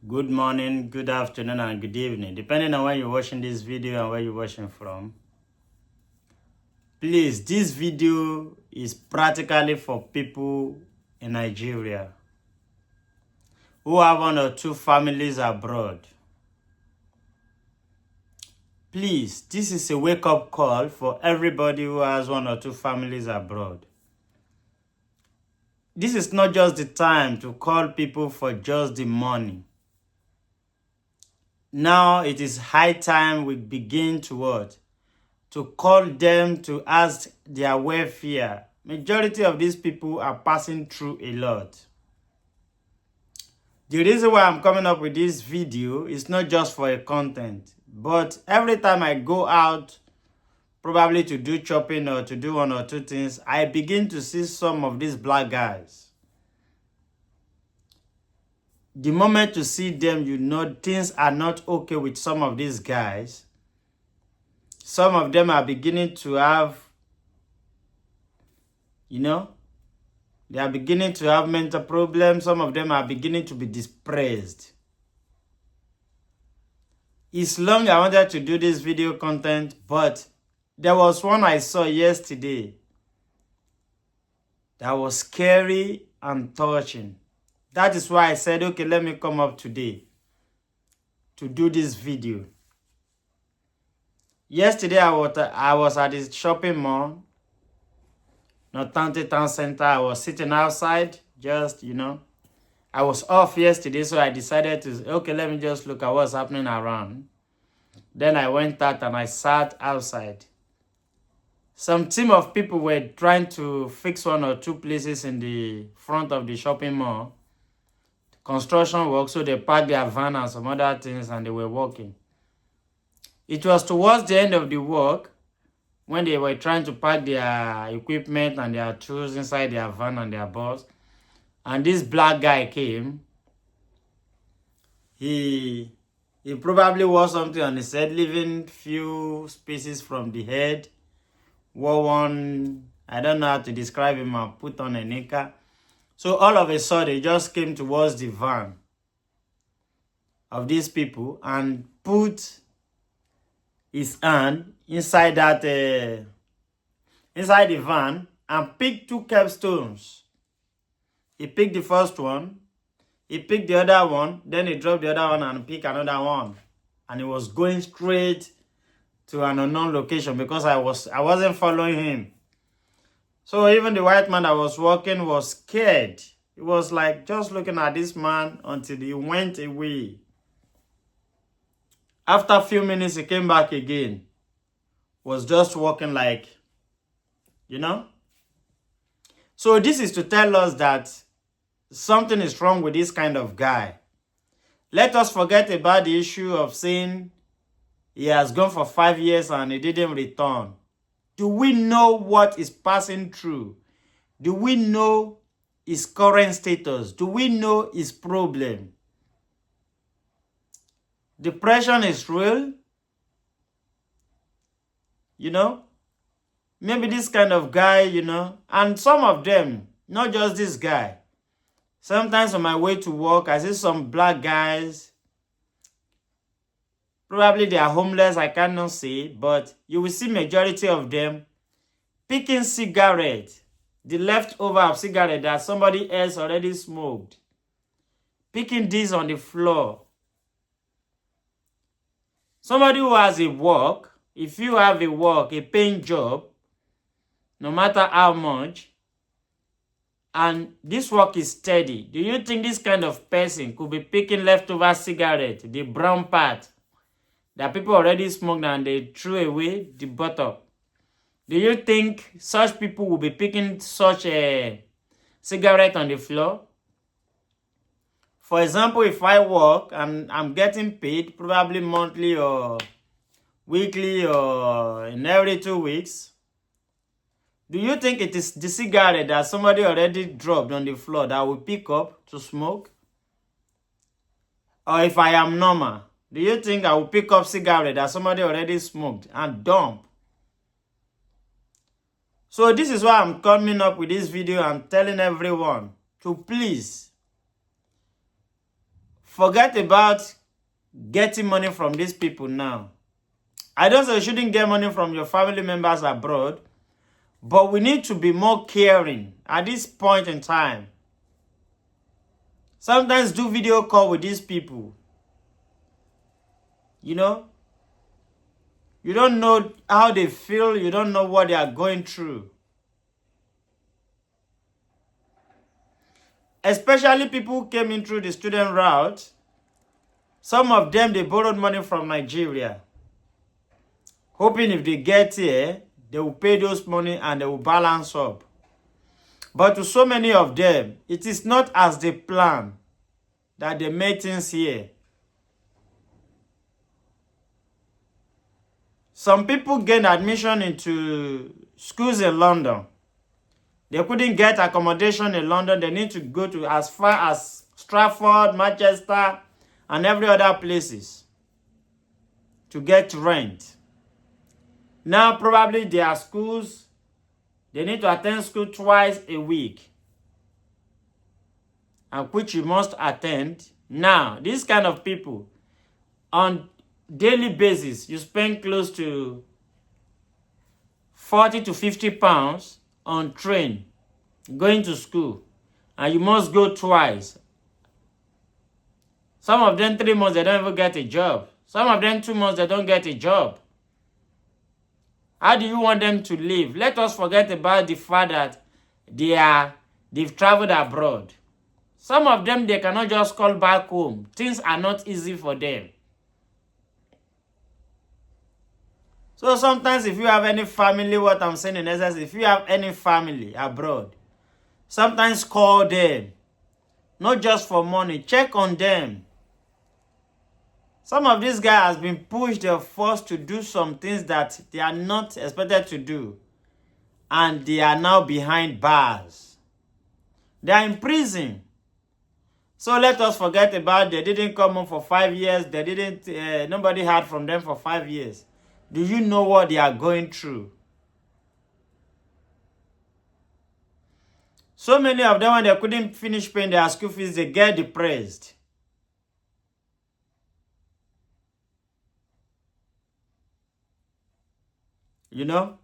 Good morning, good afternoon, and good evening, depending on when you're watching this video and where you're watching from. Please, this video is practically for people in Nigeria who have one or two families abroad. Please, this is a wake-up call for everybody who has one or two families abroad. This is not just the time to call people for just the money. Now it is high time we begin to what? To call them to ask their welfare. Majority of these people are passing through a lot. The reason why I'm coming up with this video is not just for a content, but every time I go out, probably to do shopping or to do one or two things, I begin to see some of these black guys. The moment you see them, you know things are not okay with some of these guys. Some of them are beginning to have, they are beginning to have mental problems. Some of them are beginning to be depressed. It's long I wanted to do this video content, but there was one I saw yesterday that was scary and touching. That is why I said, okay, let me come up today to do this video. Yesterday, I was at this shopping mall, Northampton Town Center. I was sitting outside, just, I was off yesterday, so I decided to, okay, let me just look at what's happening around. Then I went out and I sat outside. Some team of people were trying to fix one or two places in the front of the shopping mall. Construction work, so they parked their van and some other things and they were working. It was towards the end of the work when they were trying to pack their equipment and their tools inside their van and their bus. And this black guy came. He probably wore something on his head, leaving few spaces from the head. Wore one, I don't know how to describe him, and put on a knicker. So all of a sudden, he just came towards the van of these people and put his hand inside the van and picked two capstones. He picked the first one, he picked the other one, then he dropped the other one and picked another one. And he was going straight to an unknown location because I wasn't following him. So even the white man that was walking was scared. He was like just looking at this man until he went away. After a few minutes, he came back again. Was just walking like, So this is to tell us that something is wrong with this kind of guy. Let us forget about the issue of saying he has gone for 5 years and he didn't return. Do we know what is passing through? Do we know his current status? Do we know his problem? Depression is real. Maybe this kind of guy, and some of them, not just this guy. Sometimes on my way to work, I see some black guys. Probably they are homeless, I cannot say, but you will see majority of them picking cigarettes, the leftover of cigarette that somebody else already smoked. Picking this on the floor. Somebody who has a work, if you have a work, a paying job, no matter how much, and this work is steady, do you think this kind of person could be picking leftover cigarette, the brown part, that people already smoked and they threw away the bottle? Do you think such people will be picking such a cigarette on the floor? For example, if I work and I'm getting paid, probably monthly or weekly or in every 2 weeks, do you think it is the cigarette that somebody already dropped on the floor that I will pick up to smoke? Or if I am normal, do you think I will pick up cigarette that somebody already smoked and dump? So this is why I'm coming up with this video and telling everyone to please Forget about getting money from these people now. I don't say you shouldn't get money from your family members abroad, but we need to be more caring at this point in time. Sometimes do video call with these people. You know? You don't know how they feel. You don't know what they are going through. Especially people who came in through the student route. Some of them, they borrowed money from Nigeria, hoping if they get here, they will pay those money and they will balance up. But to so many of them, it is not as they plan that they make things here. Some people gained admission into schools in London. They couldn't get accommodation in London. They need to go to as far as Stratford, Manchester, and every other places to get rent. Now, probably their schools, they need to attend school twice a week, and which you must attend. Now, these kind of people, on daily basis, you spend close to 40 to 50 pounds on train going to school, and you must go twice. Some of them 3 months, they don't even get a job. Some of them 2 months, they don't get a job. How do you want them to live? Let us forget about the fact that they've traveled abroad. Some of them, they cannot just call back home. Things are not easy for them. So sometimes if you have any family, what I'm saying in essence, if you have any family abroad, sometimes call them. Not just for money. Check on them. Some of these guys have been pushed or forced to do some things that they are not expected to do. And they are now behind bars. They are in prison. So let us forget about they didn't come home for 5 years. They didn't. Nobody heard from them for 5 years. Do you know what they are going through? So many of them, when they couldn't finish paying their school fees, they get depressed. You know?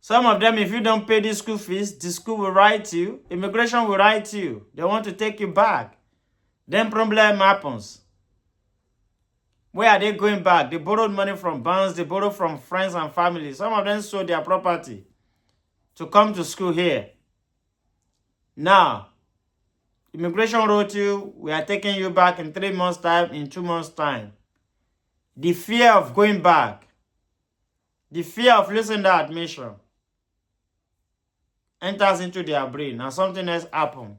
Some of them, if you don't pay the school fees, the school will write you. Immigration will write you. They want to take you back. Then problem happens. Where are they going back? They borrowed money from banks. They borrowed from friends and family. Some of them sold their property to come to school here. Now, immigration wrote you, we are taking you back in 3 months' time, in 2 months' time. The fear of going back, the fear of losing the admission enters into their brain and something else happens.